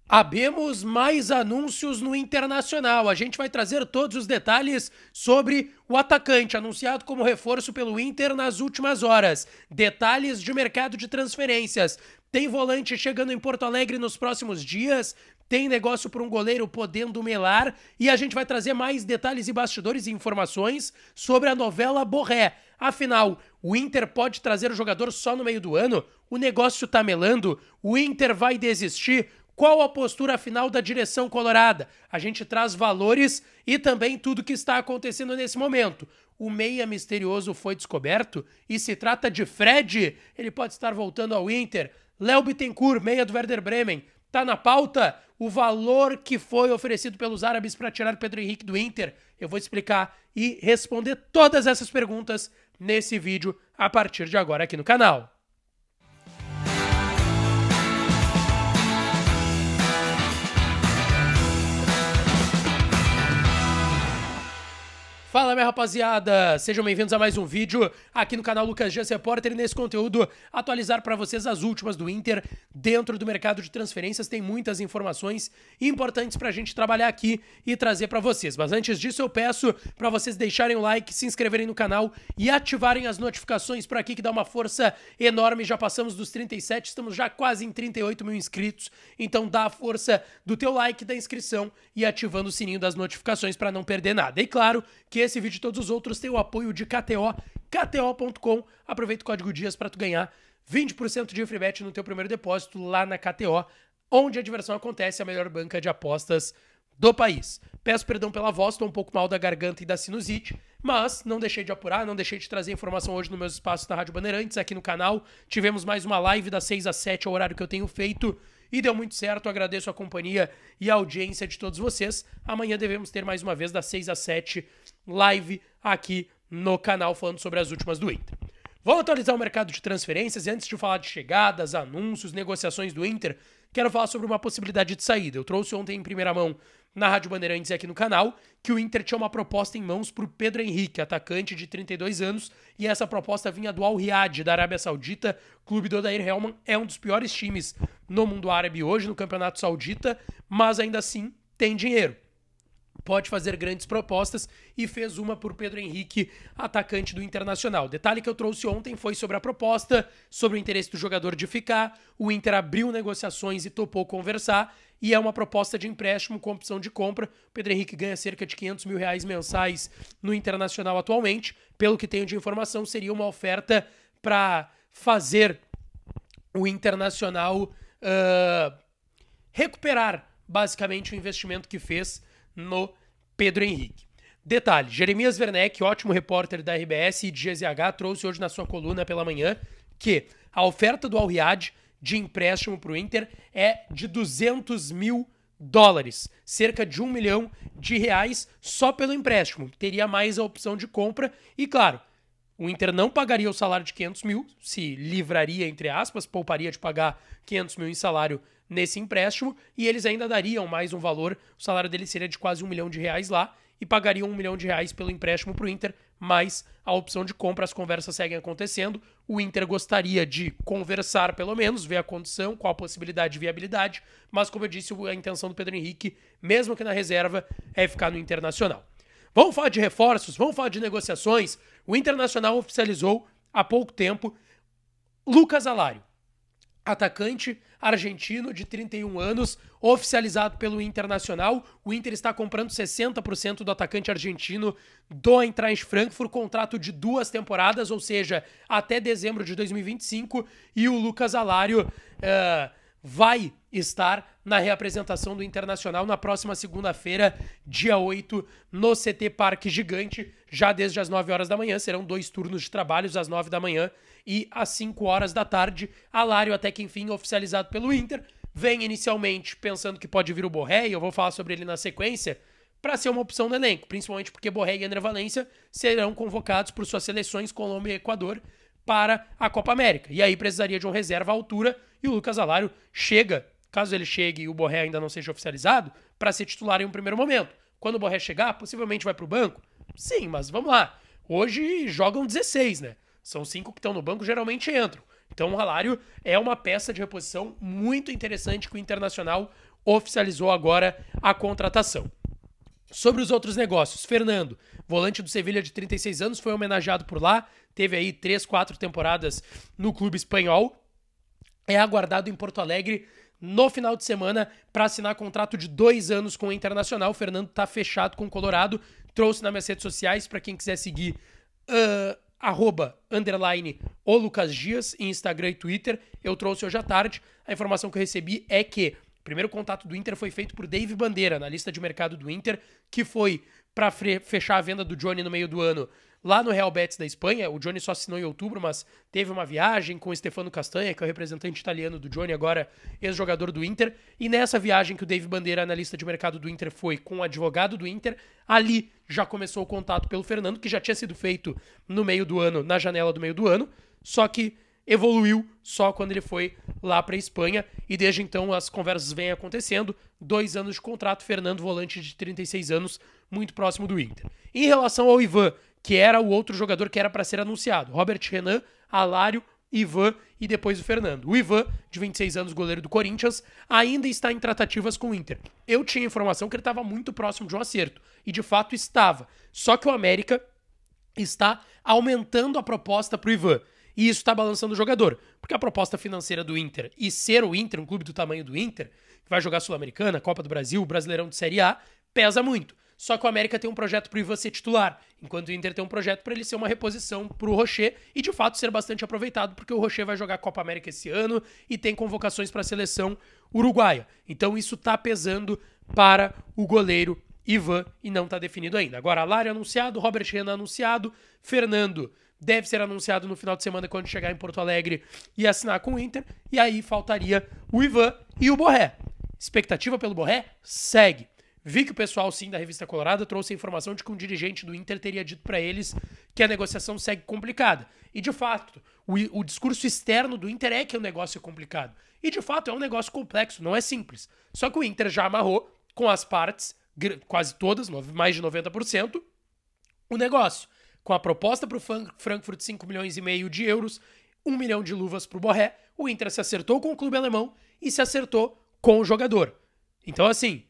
Abemos mais anúncios no Internacional. A gente vai trazer todos os detalhes sobre o atacante anunciado como reforço pelo Inter nas últimas horas. Detalhes de mercado de transferências. Tem volante chegando em Porto Alegre nos próximos dias. Tem negócio por um goleiro podendo melar. E a gente vai trazer mais detalhes e bastidores e informações sobre a novela Borré. Afinal, o Inter pode trazer o jogador só no meio do ano? O negócio tá melando? O Inter vai desistir? Qual a postura final da direção colorada? A gente traz valores e também tudo que está acontecendo nesse momento. O meia misterioso foi descoberto e se trata de Fred. Ele pode estar voltando ao Inter. Léo Bittencourt, meia do Werder Bremen. Tá na pauta o valor que foi oferecido pelos árabes para tirar Pedro Henrique do Inter. Eu vou explicar e responder todas essas perguntas nesse vídeo a partir de agora aqui no canal. Fala, minha rapaziada! Sejam bem-vindos a mais um vídeo aqui no canal Lucas Dias Repórter e nesse conteúdo atualizar para vocês as últimas do Inter dentro do mercado de transferências. Tem muitas informações importantes para a gente trabalhar aqui e trazer para vocês. Mas antes disso eu peço para vocês deixarem o like, se inscreverem no canal e ativarem as notificações para aqui que dá uma força enorme. Já passamos dos 37, estamos já quase em 38 mil inscritos. Então dá a força do teu like, da inscrição e ativando o sininho das notificações para não perder nada. E claro que esse vídeo e todos os outros têm o apoio de KTO, KTO.com. Aproveita o código DIAS para tu ganhar 20% de free bet no teu primeiro depósito lá na KTO, onde a diversão acontece, a melhor banca de apostas do país. Peço perdão pela voz, estou um pouco mal da garganta e da sinusite, mas não deixei de apurar, não deixei de trazer informação hoje nos meus espaços da Rádio Bandeirantes, aqui no canal. Tivemos mais uma live das 6 às 7, ao horário que eu tenho feito, e deu muito certo. Agradeço a companhia e a audiência de todos vocês. Amanhã devemos ter mais uma vez das 6 às 7 live aqui no canal falando sobre as últimas do Inter. Vamos atualizar o mercado de transferências e antes de falar de chegadas, anúncios, negociações do Inter, quero falar sobre uma possibilidade de saída. Eu trouxe ontem em primeira mão na Rádio Bandeirantes e aqui no canal que o Inter tinha uma proposta em mãos para o Pedro Henrique, atacante de 32 anos, e essa proposta vinha do Al Riyad, da Arábia Saudita. Clube do Odair Hellmann é um dos piores times no mundo árabe hoje, no Campeonato Saudita, mas ainda assim tem dinheiro. Pode fazer grandes propostas e fez uma por Pedro Henrique, atacante do Internacional. Detalhe que eu trouxe ontem foi sobre a proposta, sobre o interesse do jogador de ficar. O Inter abriu negociações e topou conversar, e é uma proposta de empréstimo com opção de compra. O Pedro Henrique ganha cerca de R$500 mil mensais no Internacional atualmente. Pelo que tenho de informação, seria uma oferta para fazer o Internacional recuperar basicamente o investimento que fez no Pedro Henrique. Detalhe, Jeremias Werneck, ótimo repórter da RBS e de GZH, trouxe hoje na sua coluna pela manhã que a oferta do Al Riyad de empréstimo para o Inter é de $200 mil, cerca de R$1 milhão só pelo empréstimo. Teria mais a opção de compra e, claro, o Inter não pagaria o salário de 500 mil, se livraria, entre aspas, pouparia de pagar 500 mil em salário nesse empréstimo, e eles ainda dariam mais um valor. O salário dele seria de quase R$1 milhão lá, e pagariam R$1 milhão pelo empréstimo para o Inter, mais a opção de compra. As conversas seguem acontecendo. O Inter gostaria de conversar, pelo menos, ver a condição, qual a possibilidade de viabilidade, mas, como eu disse, a intenção do Pedro Henrique, mesmo que na reserva, é ficar no Internacional. Vamos falar de reforços, vamos falar de negociações. O Internacional oficializou há pouco tempo Lucas Alario, atacante argentino de 31 anos, oficializado pelo Internacional. O Inter está comprando 60% do atacante argentino do Eintracht Frankfurt, contrato de 2 temporadas, ou seja, até dezembro de 2025, e o Lucas Alario vai estar na reapresentação do Internacional na próxima segunda-feira, dia 8, no CT Parque Gigante, já desde as 9 horas da manhã. Serão 2 turnos de trabalhos, às 9 da manhã e às 5 horas da tarde. Alario, até que enfim, oficializado pelo Inter, vem inicialmente pensando que pode vir o Borré, e eu vou falar sobre ele na sequência, para ser uma opção no elenco, principalmente porque Borré e André Valencia serão convocados por suas seleções Colômbia e Equador para a Copa América. E aí precisaria de um reserva à altura, e o Lucas Alario chega, caso ele chegue e o Borré ainda não seja oficializado, para ser titular em um primeiro momento. Quando o Borré chegar, possivelmente vai para o banco? Sim, mas vamos lá. Hoje jogam 16, né? São 5 que estão no banco, geralmente entram. Então o Alario é uma peça de reposição muito interessante que o Internacional oficializou agora a contratação. Sobre os outros negócios, Fernando, volante do Sevilha de 36 anos, foi homenageado por lá, teve aí 3, 4 temporadas no clube espanhol, é aguardado em Porto Alegre no final de semana para assinar contrato de 2 anos com o Internacional. O Fernando tá fechado com o Colorado, trouxe nas minhas redes sociais para quem quiser seguir @_ o Lucas Dias em Instagram e Twitter. Eu trouxe hoje à tarde. A informação que eu recebi é que o primeiro contato do Inter foi feito por Dave Bandeira, na lista de mercado do Inter, que foi para fechar a venda do Johnny no meio do ano lá no Real Betis da Espanha. O Johnny só assinou em outubro, mas teve uma viagem com o Stefano Castanha, que é o representante italiano do Johnny, agora ex-jogador do Inter. E nessa viagem que o Dave Bandeira, analista de mercado do Inter, foi com o advogado do Inter, ali já começou o contato pelo Fernando, que já tinha sido feito no meio do ano, na janela do meio do ano, só que evoluiu só quando ele foi lá para a Espanha, e desde então as conversas vêm acontecendo. 2 anos de contrato, Fernando, volante de 36 anos, muito próximo do Inter. Em relação ao Ivan, que era o outro jogador que era para ser anunciado, Robert Renan, Alário, Ivan e depois o Fernando. O Ivan, de 26 anos, goleiro do Corinthians, ainda está em tratativas com o Inter. Eu tinha informação que ele estava muito próximo de um acerto, e de fato estava. Só que o América está aumentando a proposta para o Ivan. E isso está balançando o jogador. Porque a proposta financeira do Inter, e ser o Inter, um clube do tamanho do Inter, que vai jogar Sul-Americana, Copa do Brasil, Brasileirão de Série A, pesa muito. Só que o América tem um projeto pro Ivan ser titular, enquanto o Inter tem um projeto para ele ser uma reposição pro Rocher e, de fato, ser bastante aproveitado, porque o Rocher vai jogar a Copa América esse ano e tem convocações para a seleção uruguaia. Então isso tá pesando para o goleiro Ivan e não tá definido ainda. Agora, Alário anunciado, Robert Renan anunciado, Fernando deve ser anunciado no final de semana quando chegar em Porto Alegre e assinar com o Inter, e aí faltaria o Ivan e o Borré. Expectativa pelo Borré? Segue. Vi que o pessoal, sim, da Revista Colorado trouxe a informação de que um dirigente do Inter teria dito para eles que a negociação segue complicada. E, de fato, o discurso externo do Inter é que o negócio é complicado. E, de fato, é um negócio complexo, não é simples. Só que o Inter já amarrou com as partes, quase todas, mais de 90%, o negócio. Com a proposta para o Frankfurt, 5,5 milhões de euros, 1 milhão de luvas para o Borré, o Inter se acertou com o clube alemão e se acertou com o jogador. Então, assim,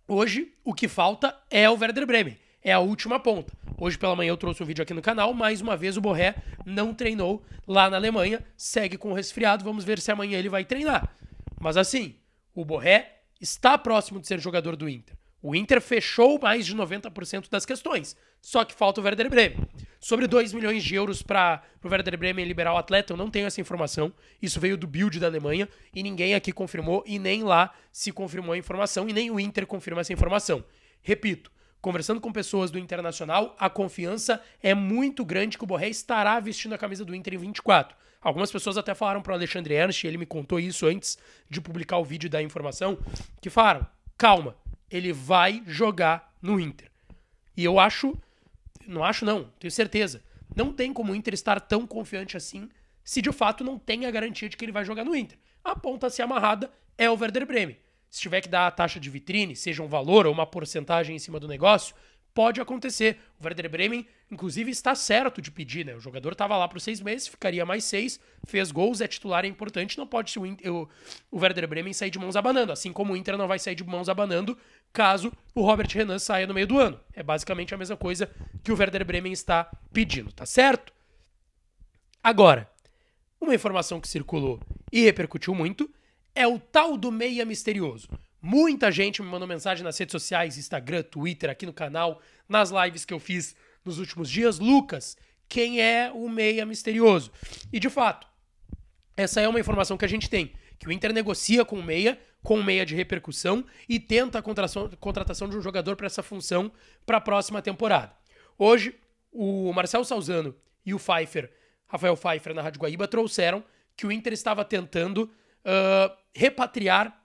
hoje, o que falta é o Werder Bremen. É a última ponta. Hoje pela manhã eu trouxe um vídeo aqui no canal. Mais uma vez o Borré não treinou lá na Alemanha. Segue com o resfriado. Vamos ver se amanhã ele vai treinar. Mas assim, o Borré está próximo de ser jogador do Inter. O Inter fechou mais de 90% das questões. Só que falta o Werder Bremen. Sobre 2 milhões de euros para o Werder Bremen liberar o atleta, eu não tenho essa informação. Isso veio do Bild da Alemanha e ninguém aqui confirmou e nem lá se confirmou a informação e nem o Inter confirma essa informação. Repito, conversando com pessoas do Internacional, a confiança é muito grande que o Borré estará vestindo a camisa do Inter em 24. Algumas pessoas até falaram para o Alexandre Ernst, ele me contou isso antes de publicar o vídeo da informação, que falaram, calma, ele vai jogar no Inter. E eu tenho certeza. Não tem como o Inter estar tão confiante assim se de fato não tem a garantia de que ele vai jogar no Inter. A ponta a ser amarrada é o Werder Bremen. Se tiver que dar a taxa de vitrine, seja um valor ou uma porcentagem em cima do negócio, pode acontecer. O Werder Bremen, inclusive, está certo de pedir, né? O jogador estava lá por 6 meses, ficaria mais 6, fez gols, é titular, é importante, não pode ser o Werder Bremen sair de mãos abanando, assim como o Inter não vai sair de mãos abanando caso o Robert Renan saia no meio do ano. É basicamente a mesma coisa que o Werder Bremen está pedindo, tá certo? Agora, uma informação que circulou e repercutiu muito é o tal do meia misterioso. Muita gente me mandou mensagem nas redes sociais, Instagram, Twitter, aqui no canal, nas lives que eu fiz nos últimos dias. Lucas, quem é o meia misterioso? E de fato, essa é uma informação que a gente tem, que o Inter negocia com o meia de repercussão e tenta a contratação de um jogador para essa função para a próxima temporada. Hoje, o Marcelo Salzano e o Rafael Pfeiffer, na Rádio Guaíba, trouxeram que o Inter estava tentando repatriar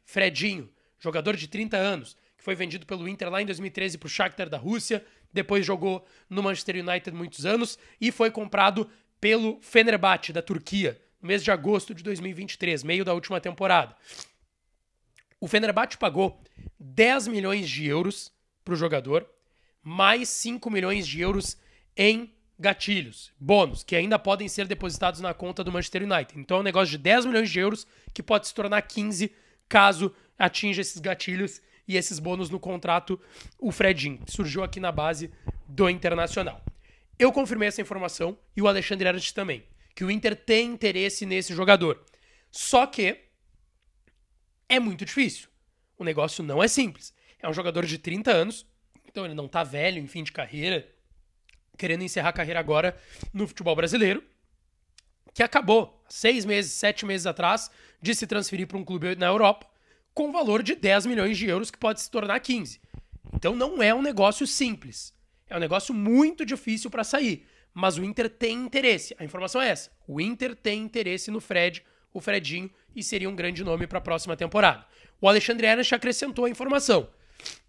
Fredinho, jogador de 30 anos, que foi vendido pelo Inter lá em 2013 para o Shakhtar da Rússia, depois jogou no Manchester United muitos anos e foi comprado pelo Fenerbahçe da Turquia, no mês de agosto de 2023, meio da última temporada. O Fenerbahçe pagou 10 milhões de euros para o jogador, mais 5 milhões de euros em gatilhos, bônus, que ainda podem ser depositados na conta do Manchester United. Então é um negócio de 10 milhões de euros que pode se tornar 15 caso atinja esses gatilhos e esses bônus no contrato, o Fredinho, que surgiu aqui na base do Internacional. Eu confirmei essa informação e o Alexandre Ernst também, que o Inter tem interesse nesse jogador. Só que é muito difícil. O negócio não é simples. É um jogador de 30 anos, então ele não tá velho, em fim de carreira, querendo encerrar a carreira agora no futebol brasileiro, que acabou 6 meses, 7 meses atrás de se transferir para um clube na Europa com valor de 10 milhões de euros que pode se tornar 15. Então não é um negócio simples. É um negócio muito difícil para sair. Mas o Inter tem interesse. A informação é essa. O Inter tem interesse no Fred, o Fredinho, e seria um grande nome para a próxima temporada. O Alexandre Ernst acrescentou a informação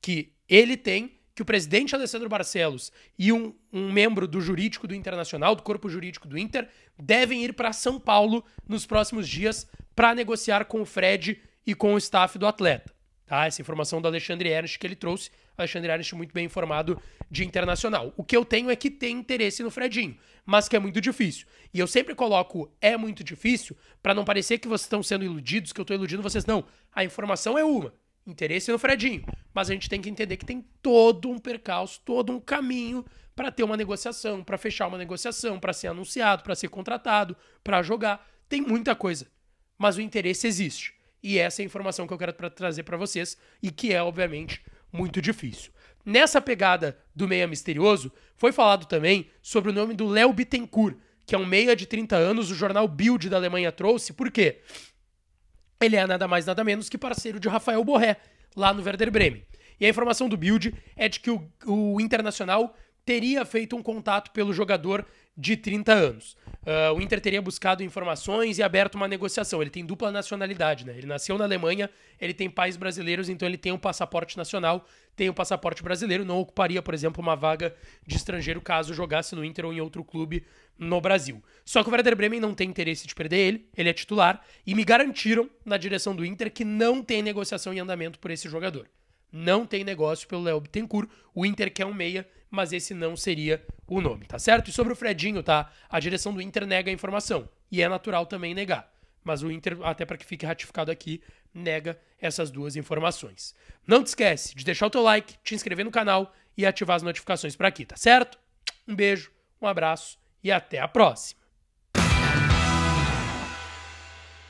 que ele tem, que o presidente Alessandro Barcelos e um membro do jurídico do Internacional, do corpo jurídico do Inter, devem ir para São Paulo nos próximos dias para negociar com o Fred e com o staff do atleta. Tá? Essa informação do Alexandre Ernst que ele trouxe. Alexandre Ernst muito bem informado de Internacional. O que eu tenho é que tem interesse no Fredinho, mas que é muito difícil. E eu sempre coloco é muito difícil para não parecer que vocês estão sendo iludidos, que eu estou iludindo vocês. Não, a informação é uma. Interesse no Fredinho. Mas a gente tem que entender que tem todo um percalço, todo um caminho para ter uma negociação, para fechar uma negociação, para ser anunciado, para ser contratado, para jogar. Tem muita coisa. Mas o interesse existe. E essa é a informação que eu quero trazer para vocês e que é, obviamente, muito difícil. Nessa pegada do meia misterioso, foi falado também sobre o nome do Léo Bittencourt, que é um meia de 30 anos, o jornal Bild da Alemanha trouxe. Por quê? Ele é nada mais nada menos que parceiro de Rafael Borré, lá no Werder Bremen. E a informação do Bild é de que o Internacional teria feito um contato pelo jogador de 30 anos. O Inter teria buscado informações e aberto uma negociação. Ele tem dupla nacionalidade, né? Ele nasceu na Alemanha, ele tem pais brasileiros, então ele tem um passaporte nacional, tem um passaporte brasileiro, não ocuparia, por exemplo, uma vaga de estrangeiro caso jogasse no Inter ou em outro clube no Brasil. Só que o Werder Bremen não tem interesse de perder ele é titular, e me garantiram na direção do Inter que não tem negociação em andamento por esse jogador. Não tem negócio pelo Léo Bittencourt, o Inter quer um meia, mas esse não seria o nome, tá certo? E sobre o Fredinho, tá? A direção do Inter nega a informação, e é natural também negar. Mas o Inter, até para que fique ratificado aqui, nega essas duas informações. Não te esquece de deixar o teu like, te inscrever no canal e ativar as notificações por aqui, tá certo? Um beijo, um abraço e até a próxima.